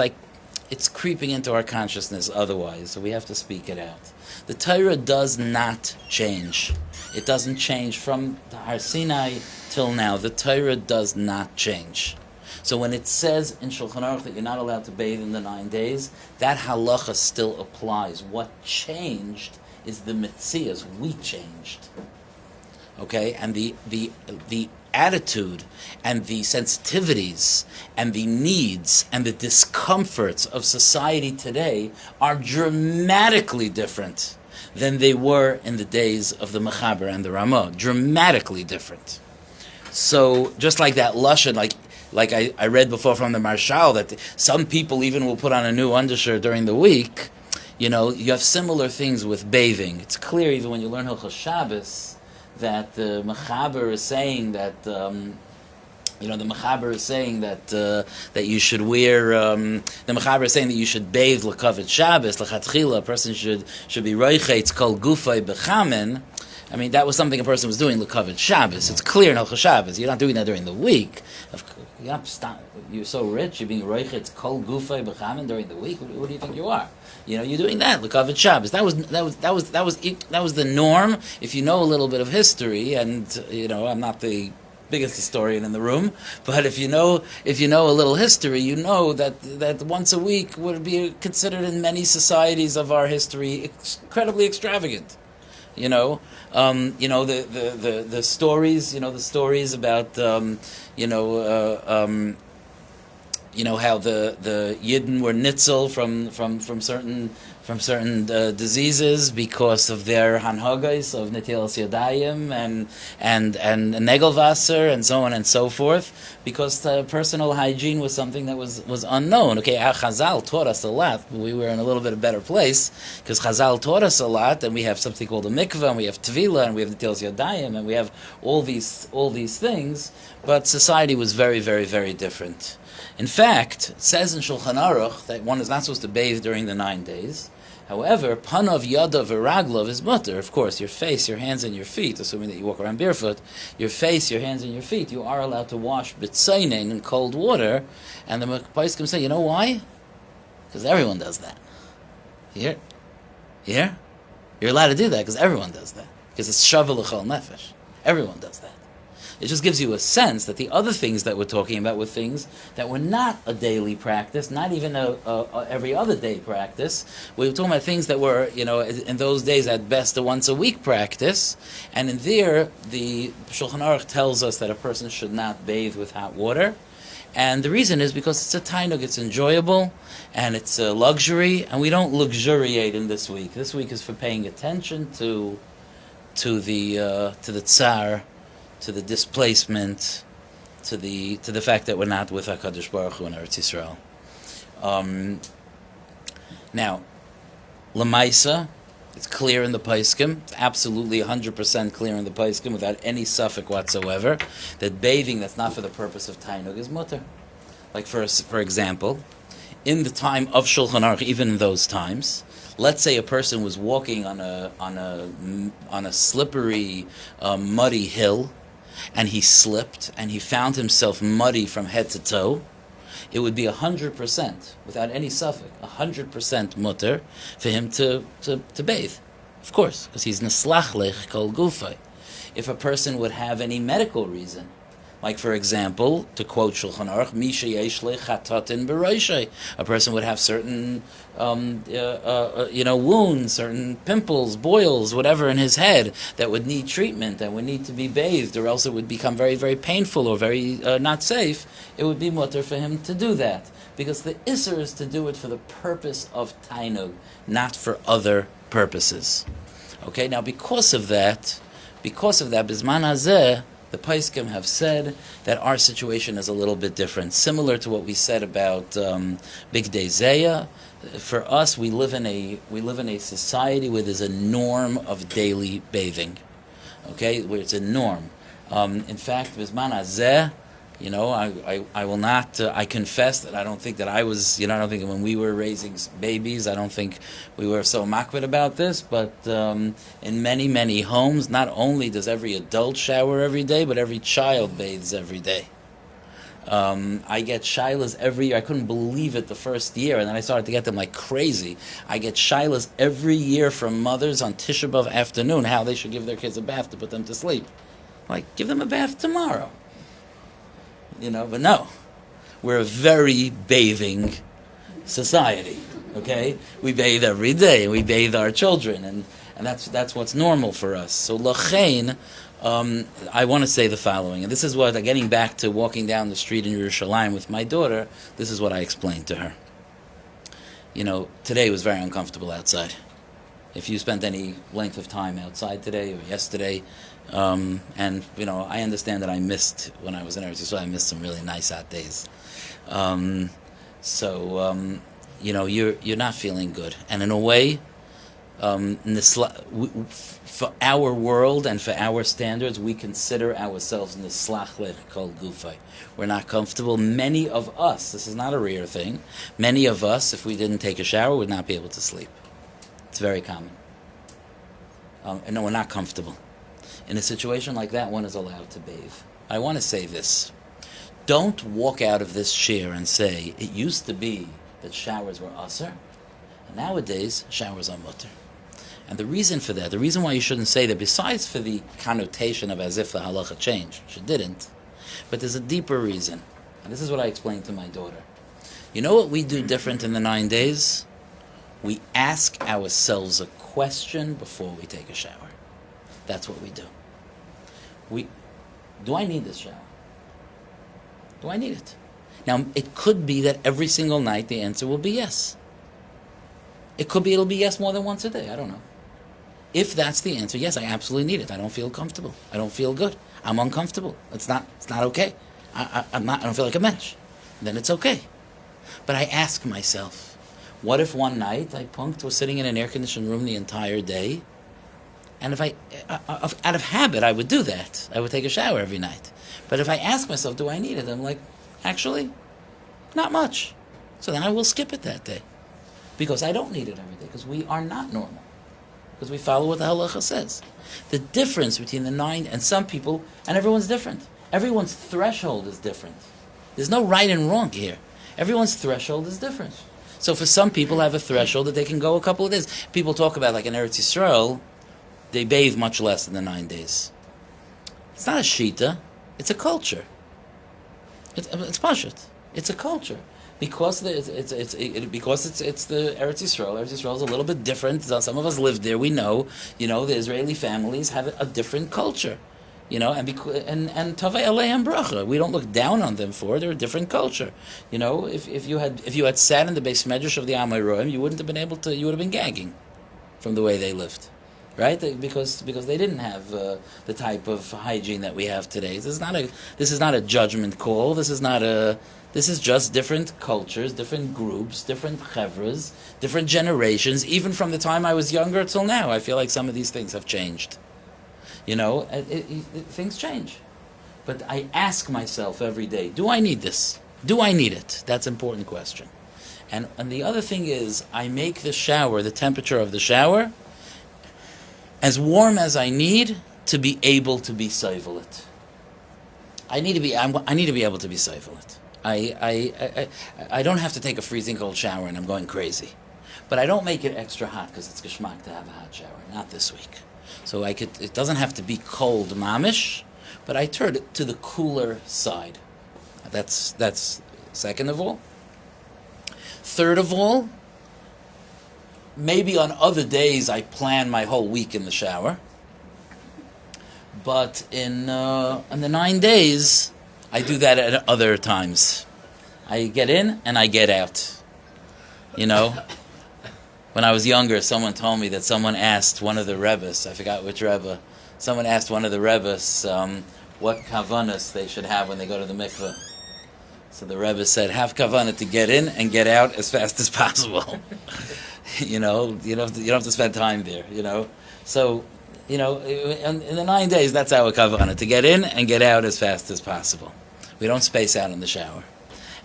it's creeping into our consciousness otherwise, so we have to speak it out. The Torah does not change. It doesn't change from Har Sinai till now. The Torah does not change. So when it says in Shulchan Aruch that you're not allowed to bathe in the 9 days, that halacha still applies. What changed is the mitzias. We changed. Okay? And the attitude and the sensitivities and the needs and the discomforts of society today are dramatically different than they were in the days of the Mechaber and the Ramah. Dramatically different. So just like that lashon, like I read before from the Marshal, that some people even will put on a new undershirt during the week. You have similar things with bathing. It's clear even when you learn Hilchos Shabbos that the Mechaber is saying that the Mechaber is saying that you should wear. The Mechaber is saying that you should bathe l'kavod Shabbos l'chatchila. A person should be roichetz kol gufay bechamen. I mean, that was something a person was doing l'kavod Shabbos. It's clear in Halachos Shabbos. You're not doing that during the week. You're so rich. You're being roichet kol gufay b'chamin during the week. What do you think you are? You're doing that l'kavod Shabbos. That was the norm. If you know a little bit of history, and I'm not the biggest historian in the room, but if you know a little history, you know that once a week would be considered in many societies of our history incredibly extravagant. The stories, the stories about how the Yidden were nitzel from certain diseases because of their hanhagos of netilas yadayim and negelwasser and so on and so forth, because personal hygiene was something that was unknown. Okay, Chazal taught us a lot. We were in a little bit of better place because Chazal taught us a lot, and we have something called a mikveh, and we have tevila, and we have netilas yadayim, and we have all these things. But society was very, very, very different. In fact, it says in Shulchan Aruch that one is not supposed to bathe during the 9 days. However, panav, yadav, v'raglov is mutter. Of course, your face, your hands, and your feet, assuming that you walk around barefoot, your face, your hands, and your feet, you are allowed to wash b'tzainin in cold water. And the Poskim say, you know why? Because everyone does that. Here? You're allowed to do that because everyone does that. Because it's shavu l'chol nefesh. Everyone does that. It just gives you a sense that the other things that we're talking about were things that were not a daily practice, not even a every other day practice. We were talking about things that were, in those days at best a once a week practice. And in there, the Shulchan Aruch tells us that a person should not bathe with hot water. And the reason is because it's a tainug, it's enjoyable, and it's a luxury, and we don't luxuriate in this week. This week is for paying attention to the tsar, to the displacement, to the fact that we're not with HaKadosh Baruch Hu in Eretz Yisrael. Now, Lamaisa, it's clear in the Poskim, it's absolutely 100% clear in the Poskim, without any suffix whatsoever, that bathing that's not for the purpose of Tainug is mutter. Like for example, in the time of Shulchan Aruch, even in those times, let's say a person was walking on a slippery, muddy hill, and he slipped, and he found himself muddy from head to toe. It would be 100%, without any suffix, 100% mutter for him to bathe. Of course, because he's neslach lech kol gufay. If a person would have any medical reason, like for example, to quote Shulchan Aruch, Misha yesh le chatatin b'roshei, a person would have certain wounds, certain pimples, boils, whatever in his head that would need treatment, that would need to be bathed, or else it would become very, very painful or very not safe. It would be mutter for him to do that, because the isser is to do it for the purpose of tainug, not for other purposes. Okay, now because of that, bisman hazeh, the Poskim have said that our situation is a little bit different, similar to what we said about Big Day Zeya. For us, we live in a society where there's a norm of daily bathing. Okay, where it's a norm. In fact, Bizman Hazeh, I will not. I confess that I don't think that I was. I don't think when we were raising babies, I don't think we were so makbid about this. But in many, many homes, not only does every adult shower every day, but every child bathes every day. I get shilas every year. I couldn't believe it the first year, and then I started to get them like crazy. I get shilas every year from mothers on Tisha B'Av afternoon how they should give their kids a bath to put them to sleep. Like, give them a bath tomorrow. But no, we're a very bathing society. Okay, we bathe every day, and we bathe our children, and that's what's normal for us. So lachein, I want to say the following, and this is what, getting back to walking down the street in Yerushalayim with my daughter, this is what I explained to her. Today was very uncomfortable outside. If you spent any length of time outside today or yesterday, and I understand that I missed, when I was in Eretz Yisrael, I missed some really nice hot days. You're not feeling good, and in a way, for our world and for our standards, we consider ourselves nislach lech kol gufay. We're not comfortable. Many of us, this is not a rare thing, many of us, if we didn't take a shower, would not be able to sleep. It's very common. And no, we're not comfortable. In a situation like that, one is allowed to bathe. I want to say this. Don't walk out of this shir and say, it used to be that showers were asr, and nowadays showers are mutter. And the reason for that, the reason why you shouldn't say that, besides for the connotation of as if the halacha changed, which it didn't, but there's a deeper reason. And this is what I explained to my daughter. You know what we do different in the 9 days? We ask ourselves a question before we take a shower. That's what we do. Do I need this shower? Do I need it? Now, it could be that every single night the answer will be yes. It could be it'll be yes more than once a day. I don't know. If that's the answer, yes, I absolutely need it. I don't feel comfortable. I don't feel good. I'm uncomfortable. It's not okay. I don't feel like a mensch. Then it's okay. But I ask myself, what if one night I was sitting in an air-conditioned room the entire day, and if out of habit, I would do that. I would take a shower every night. But if I ask myself, do I need it? I'm like, actually, not much. So then I will skip it that day. Because I don't need it every day. Because we are not normal. Because we follow what the halacha says. The difference between the 9 and some people, and everyone's different. Everyone's threshold is different. There's no right and wrong here. Everyone's threshold is different. So for some people have a threshold that they can go a couple of days. People talk about, like in Eretz Yisrael, they bathe much less than the 9 days. It's not a shita. It's a culture. It's pashut. It's a culture. Because it's the Eretz Yisrael. Eretz Yisrael is a little bit different. Some of us live there. We know, the Israeli families have a different culture. And Tavei Aleim Bracha. We don't look down on them for it. They're a different culture. If you had sat in the Beis Medrash of the Amoraim, you wouldn't have been able to. You would have been gagging from the way they lived. Right, because they didn't have the type of hygiene that we have today. This is not a judgment call. This is just different cultures, different groups, different chevras, different generations. Even from the time I was younger till now, I feel like some of these things have changed. Things change. But I ask myself every day: do I need this? Do I need it? That's an important question. And the other thing is, I make the shower, the temperature of the shower, as warm as I need to be able to be soivelit. I need to be able to be soivelit. I don't have to take a freezing cold shower and I'm going crazy. But I don't make it extra hot because it's geschmack to have a hot shower. Not this week. So it doesn't have to be cold mamish, but I turn it to the cooler side. That's second of all. Third of all, maybe on other days I plan my whole week in the shower. But in the 9 days, I do that at other times. I get in and I get out. When I was younger, someone told me that someone asked one of the Rebbes, I forgot which Rebbe, someone asked one of the Rebbes what kavanas they should have when they go to the mikveh. So the Rebbe said, have kavanah to get in and get out as fast as possible. You don't have to spend time there, So, in the 9 days, that's our kavanah, to get in and get out as fast as possible. We don't space out in the shower.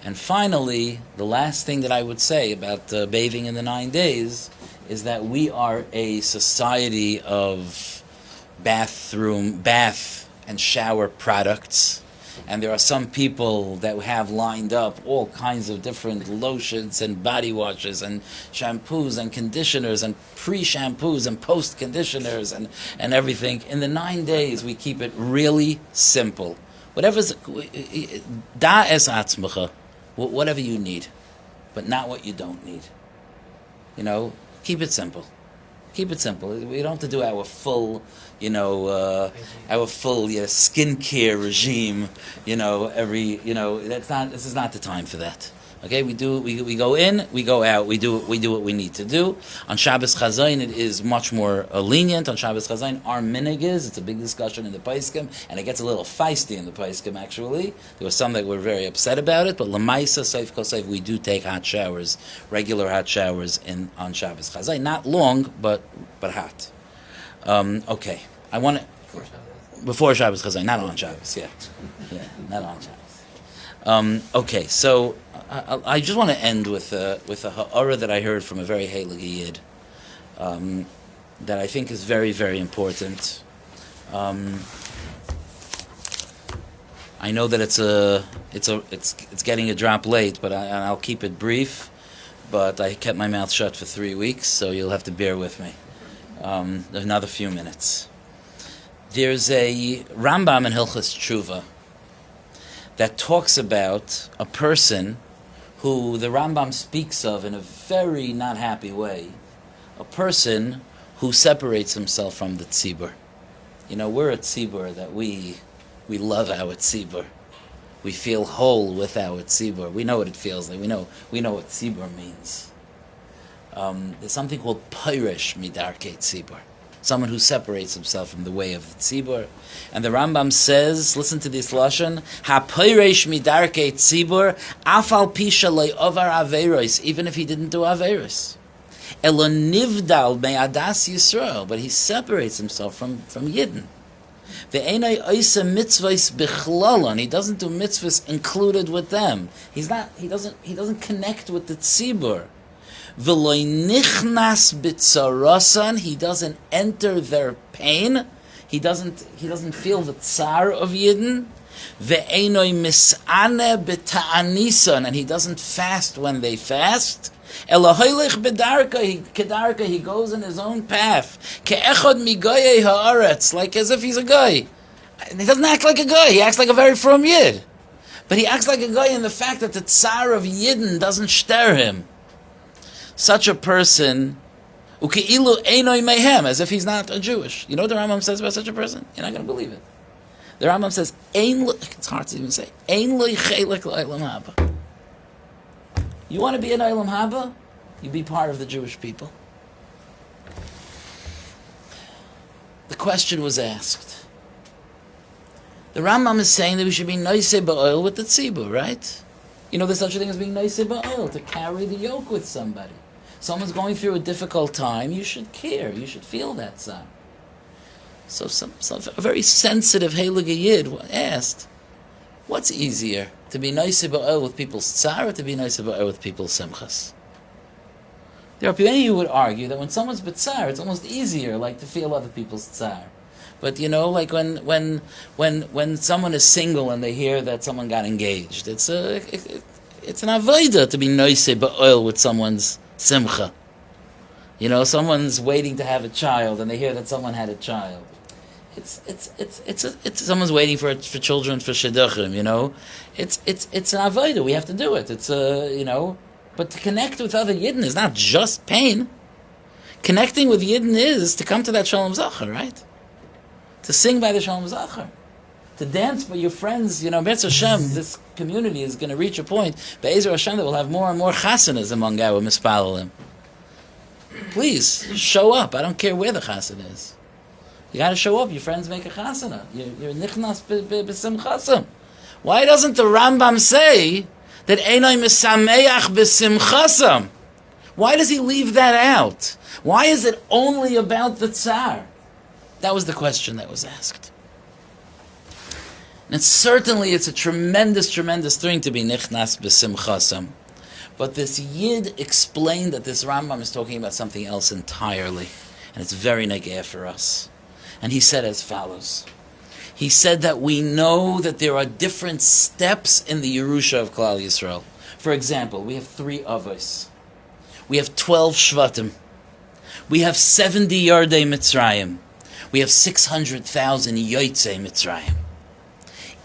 And finally, the last thing that I would say about bathing in the 9 days is that we are a society of bath and shower products. And there are some people that have lined up all kinds of different lotions and body washes and shampoos and conditioners and pre-shampoos and post-conditioners and everything. In the 9 days, we keep it really simple. Whatever you need, but not what you don't need. Keep it simple. Keep it simple. We don't have to do our full, skincare regime. This is not the time for that. Okay, we go in, we go out, we do what we need to do. On Shabbos Chazayin, it is much more lenient. On Shabbos Chazayin, our minig it's a big discussion in the Paiskim, and it gets a little feisty in the Paiskim, actually. There were some that were very upset about it, but Lamaisa, Seif Kosef, we do take hot showers, regular hot showers on Shabbos Chazayin. Not long, but hot. Okay, I want to... Before Shabbos Chazayin, not on Shabbos, yeah, not on Shabbos. Okay, so... I just want to end with a ha'ara that I heard from a very heilig yid that I think is very, very important. I know that it's getting a drop late, but I'll keep it brief. But I kept my mouth shut for 3 weeks, so you'll have to bear with me. Another few minutes. There's a Rambam in Halachos Tshuva that talks about a person who the Rambam speaks of in a very not happy way. A person who separates himself from the tzibur. You know, we're a tzibur that we love our tzibur. We feel whole with our tzibur. We know what it feels like. We know what tzibur means. There's something called Pirish Midarkei Tzibur. Someone who separates himself from the way of the tzibur. And the Rambam says, listen to this lashon, Ha-Pirish Midarkei Tzibur, Afal Pisha Le'ovar Averos, even if he didn't do Averos. Elo Nivdal Me'adas Yisrael, but he separates himself from Yidden. Ve'enai oisa mitzvahs bichlolon. He doesn't do mitzvahs included with them. He doesn't connect with the tzibur. V'loi nichnas b'tzarosan. He doesn't enter their pain. He doesn't feel the tsar of Yidden. Ve'enoi mis'ane b'ta'anisan. And he doesn't fast when they fast. Elohoilich bedarka, he goes in his own path. Ke'echad migoyei haaretz, like as if he's a guy. And he doesn't act like a guy, he acts like a very frum Yid. But he acts like a guy in the fact that the tsar of Yidden doesn't stir him. Such a person, uke'ilu einoi mehem, as if he's not a Jewish. You know what the Rambam says about such a person? You're not going to believe it. The Rambam says, it's hard to even say, ein lo chelik la'olam haba. You want to be an Olam Haba? You be part of the Jewish people. The question was asked. The Rambam is saying that we should be noisei ba'oil with the tzibur, right? You know there's such a thing as being noisei ba'oil, to carry the yoke with somebody. Someone's going through a difficult time, you should care, you should feel that sound. So a very sensitive Heilige Yid asked, what's easier? To be noisei ba'oil with people's tsar, or to be noisei ba'oil with people's simchas? There are many who would argue that when someone's b'tzar, it's almost easier, like to feel other people's tsar. But you know, like when someone is single and they hear that someone got engaged, it's an avodah to be noisei ba'oil with someone's simcha. You know, someone's waiting to have a child and they hear that someone had a child. It's someone's waiting for children for shidduchim, you know. It's an avodah. We have to do it. It's but to connect with other Yidden is not just pain. Connecting with Yidden is to come to that Shalom Zachar, right? To sing by the Shalom Zachar, to dance by your friends. You know, Be'ez Hashem, this community is going to reach a point, Be'ezer Hashem, that will have more and more chasanas among our mispalalim. Please show up. I don't care where the chassan is. You got to show up. Your friends make a chasana. You're nichnas b'simchasam. Why doesn't the Rambam say that einoi misameach b'simchasam? Why does he leave that out? Why is it only about the tsar? That was the question that was asked. And certainly it's a tremendous, tremendous thing to be nichnas b'simchasam. But this Yid explained that this Rambam is talking about something else entirely. And it's very negeh for us. And he said as follows. He said that we know that there are different steps in the Yerusha of Klal Yisrael. For example, we have 3 avos. We have 12 shvatim. We have 70 Yardei Mitzrayim. We have 600,000 Yotzei Mitzrayim.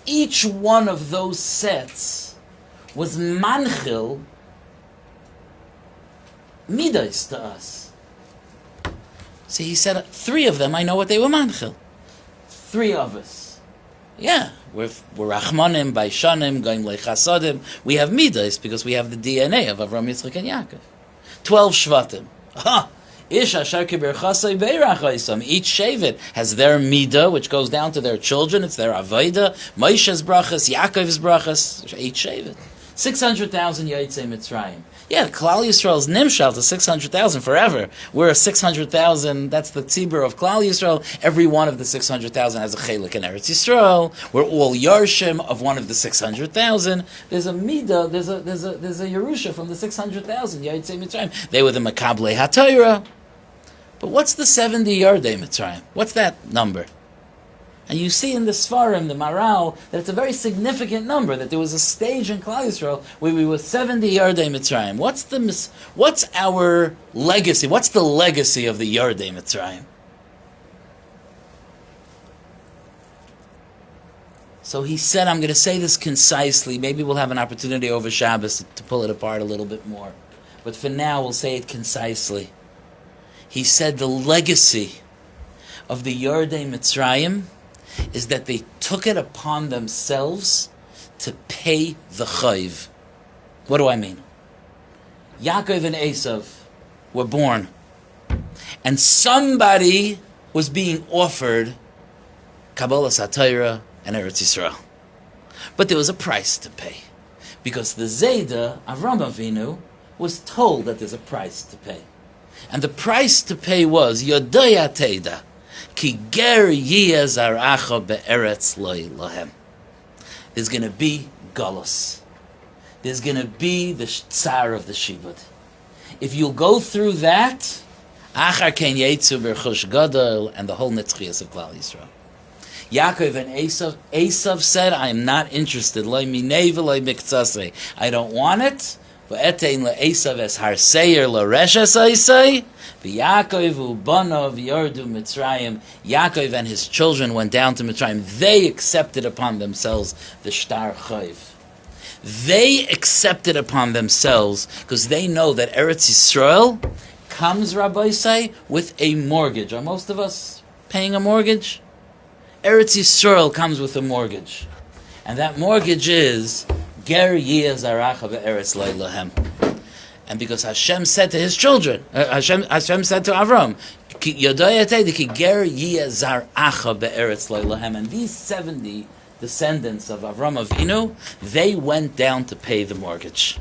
Each one of those sets was manchil midas to us. See, he said 3 of them, I know what they were manchil. 3 of us. Yeah, we're Rachmanim, Baishanim, Goim Lechasadim. We have midas because we have the DNA of Avram, Yitzchak, and Yaakov. 12 shvatim. Each shevet has their midah, which goes down to their children. It's their avodah. Moshe's brachas, Yaakov's brachas. Each shevet. 600,000 Yotzei Mitzrayim. Yeah, Klal Yisrael's nimshal to 600,000 forever. We're 600,000, that's the tzibur of Klal Yisrael. Every one of the 600,000 has a chelik in Eretz Yisrael. We're all yarshim of one of the 600,000. There's a midah, there's a Yerusha from the 600,000, Yotzei Mitzrayim. They were the Makablei HaTorah. But what's the 70 Yardei Mitzrayim? What's that number? And you see in the Sfarim, the Maral, that it's a very significant number, that there was a stage in Klal Yisrael where we were 70 Yardei Mitzrayim. What's our legacy? What's the legacy of the Yardei Mitzrayim? So he said, I'm going to say this concisely. Maybe we'll have an opportunity over Shabbos to pull it apart a little bit more. But for now, we'll say it concisely. He said the legacy of the Yardei Mitzrayim is that they took it upon themselves to pay the chayv. What do I mean? Yaakov and Esav were born, and somebody was being offered Kabbalah Satira and Eretz Yisrael. But there was a price to pay, because the Zayda, Avram Avinu, was told that there's a price to pay. And the price to pay was Yodaya Teda, Ki ger yiyeh zaracha be'eretz lo lahem. There's going to be galus. There's going to be the tsar of the shibud. If you'll go through that, achar ken yetzu berchush gadol, and the whole nitzchias of Klal Yisrael. Yaakov and Esav said, I am not interested. Lo minei v'lo miktsasei. I don't want it. V'etein le'esav es harseir l'reshes aisei. V'Yaakov u'banov yordu Mitzrayim. Yaakov and his children went down to Mitzrayim. They accepted upon themselves the shtar chayv. They accepted upon themselves because they know that Eretz Yisrael comes, Rabbi say, with a mortgage. Are most of us paying a mortgage? Eretz Yisrael comes with a mortgage. And that mortgage is Ger Yiyeh Zaracha Be'eretz Lo Lahem. And because Hashem said to his children, Hashem said to Avram, Yodaya Teda Ki Ger Yiyeh Zaracha Be'eretz Lo Lahem. And these 70 descendants of Avram Avinu, they went down to pay the mortgage.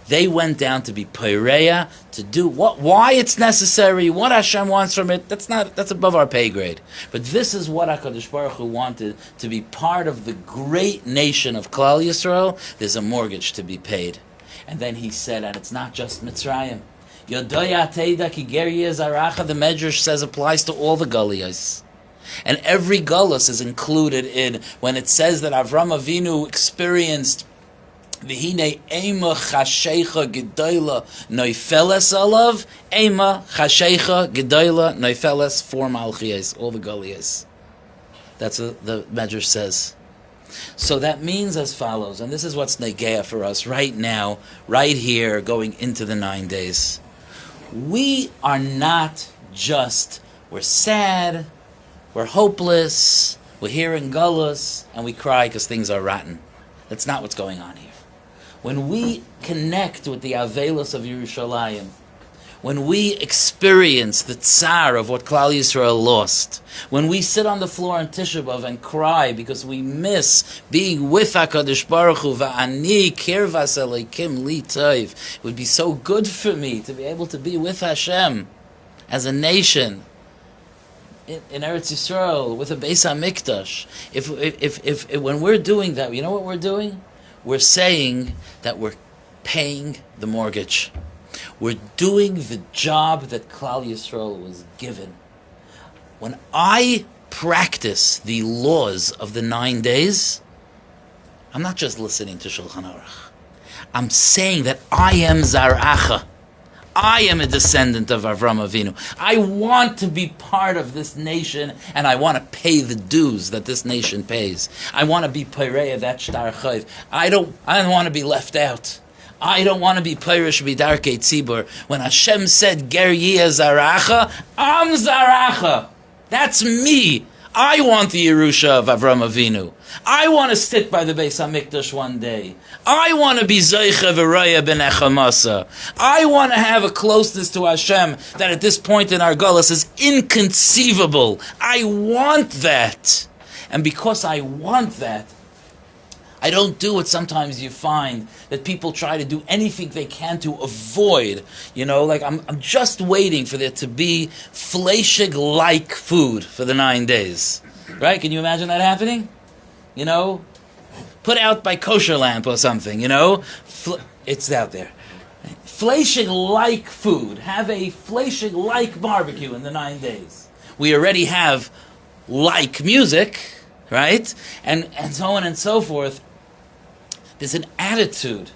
They went down to be Peireya, to do why it's necessary, what Hashem wants from it. That's above our pay grade. But this is what HaKadosh Baruch Hu wanted, to be part of the great nation of Klal Yisrael. There's a mortgage to be paid. And then he said, and it's not just Mitzrayim. Yodoya Teda Ki Ger Yiyeh Zaracha, the Medrash says, applies to all the Galiyos. And every Galus is included in, when it says that Avram Avinu experienced V'hinei ema chashecha gedola noifeles alav. Ema chashecha gedola noifeles, 4 malchiyas, all the galiyas. That's what the Medrash says. So that means as follows, and this is what's negeah for us right now, right here, going into the 9 days. We are not just, we're sad, we're hopeless, we're here in Gullus, and we cry because things are rotten. That's not what's going on here. When we connect with the Avelos of Yerushalayim, when we experience the tsar of what Klal Yisrael lost, when we sit on the floor in Tisha B'Av and cry because we miss being with HaKadosh Baruch Hu, va'ani kirvas eleikim li tov, it would be so good for me to be able to be with Hashem as a nation in Eretz Yisrael with a Beis HaMikdash. If when we're doing that, you know what we're doing? We're saying that we're paying the mortgage. We're doing the job that Klal Yisrael was given. When I practice the laws of the 9 days, I'm not just listening to Shulchan Aruch. I'm saying that I am Zaracha. I am a descendant of Avram Avinu. I want to be part of this nation, and I want to pay the dues that this nation pays. I want to be Peireya, that Shtar Chayv. I don't want to be left out. I don't want to be Peirish B'Darkei Tzibur. When Hashem said Ger Yiyeh Zaracha, I'm Zaracha. That's me. I want the Yerusha of Avram Avinu. I want to sit by the Beis HaMikdash one day. I want to be Zeicha V'Raya Ben Echamasa. I want to have a closeness to Hashem that at this point in our Gullus is inconceivable. I want that. And because I want that, I don't do what sometimes you find that people try to do anything they can to avoid. You know, like I'm just waiting for there to be fleishig-like food for the 9 days. Right? Can you imagine that happening? You know, put out by Kosher Lamp or something, you know? It's out there. Fleishig-like food. Have a fleishig-like barbecue in the 9 days. We already have like music. right? And so on and so forth. There's an attitude.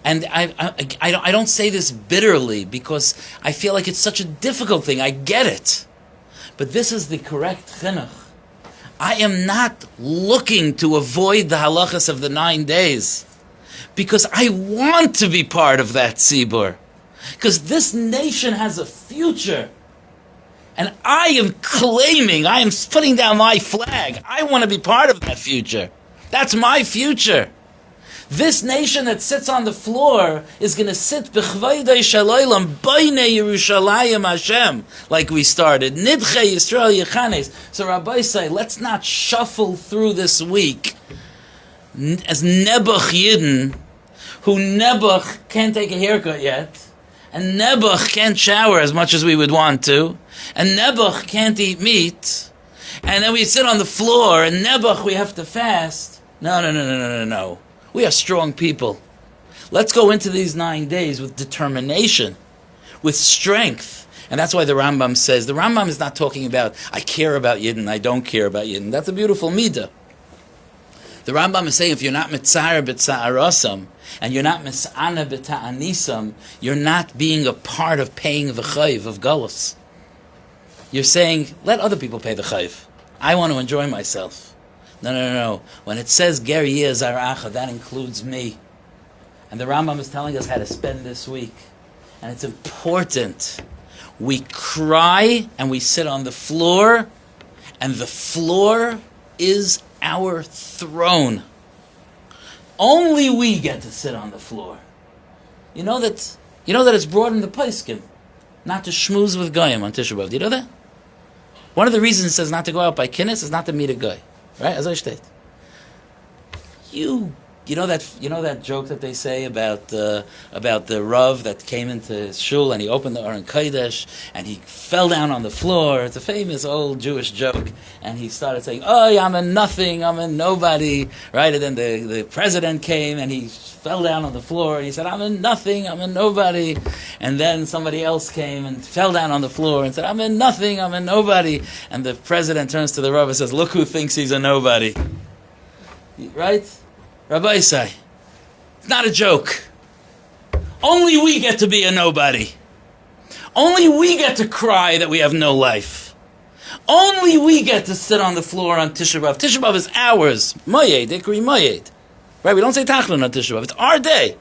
And I don't say this bitterly because I feel like it's such a difficult thing. I get it. But this is the correct chinuch. I am not looking to avoid the halachas of the 9 days because I want to be part of that tzibur. Because this nation has a future. And I am putting down my flag. I want to be part of that future. That's my future. This nation that sits on the floor is going to sit b'chvaydei shalaylam b'nei Yerushalayim Hashem, like we started. Nidche Yisrael Yechanes. So Rabbi say, let's not shuffle through this week as Nebuch Yidden, who Nebuch can't take a haircut yet, and Nebuch can't shower as much as we would want to, and Nebuch can't eat meat, and then we sit on the floor, and Nebuch we have to fast. No. We are strong people. Let's go into these 9 days with determination, with strength. And that's why the Rambam says, the Rambam is not talking about, I care about Yidden, I don't care about Yidden. That's a beautiful midah. The Rambam is saying, if you're not mitzar b'tza'arasam, and you're not mis'ana b'ta'anisam, you're not being a part of paying the chayv of galus. You're saying, let other people pay the chayv. I want to enjoy myself. No. When it says Ger Yeh Zaracha, that includes me. And the Rambam is telling us how to spend this week. And it's important. We cry and we sit on the floor, and the floor is our throne. Only we get to sit on the floor. You know that it's brought in the Paiskim not to schmooze with Goyim on Tisha B'Av. Do you know that? One of the reasons it says not to go out by kinnis is not to meet a Goy. Right? As I state. You know that joke that they say about the Rav that came into his shul and he opened the Aron Kodesh and he fell down on the floor. It's a famous old Jewish joke. And he started saying, "Oh, I'm a nothing, I'm a nobody." Right? And then the president came and he fell down on the floor and he said, "I'm a nothing, I'm a nobody." And then somebody else came and fell down on the floor and said, "I'm a nothing, I'm a nobody." And the president turns to the Rav and says, "Look who thinks he's a nobody." Right? Rabbi say, it's not a joke. Only we get to be a nobody. Only we get to cry that we have no life. Only we get to sit on the floor on Tisha B'Av. Tisha B'Av is ours. Moyed, Ikri Moyed. Right? We don't say Tachlon on Tisha B'Av. It's our day.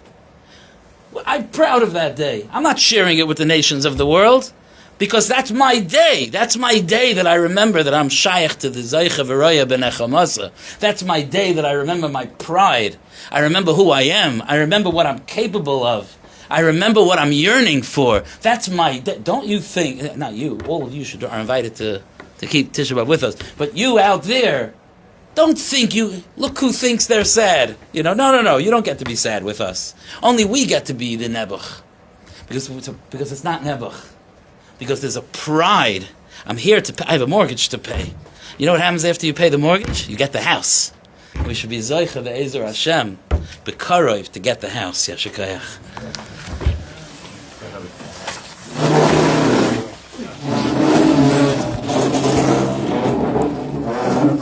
I'm proud of that day. I'm not sharing it with the nations of the world because that's my day. That's my day that I remember that I'm shaykh to the Zaycha V'Roya B'Nechamasa. That's my day that I remember my pride. I remember who I am. I remember what I'm capable of. I remember what I'm yearning for. That's my day. Don't you think, not you, all of you are invited to keep Tisha B'Av with us, but you out there, don't think look who thinks they're sad. No, you don't get to be sad with us. Only we get to be the Nebuch. Because it's not Nebuch. Because there's a pride. I'm here to pay. I have a mortgage to pay. You know what happens after you pay the mortgage? You get the house. We should be Zoicha ve'ezer Hashem b'karov to get the house. Yashikayach.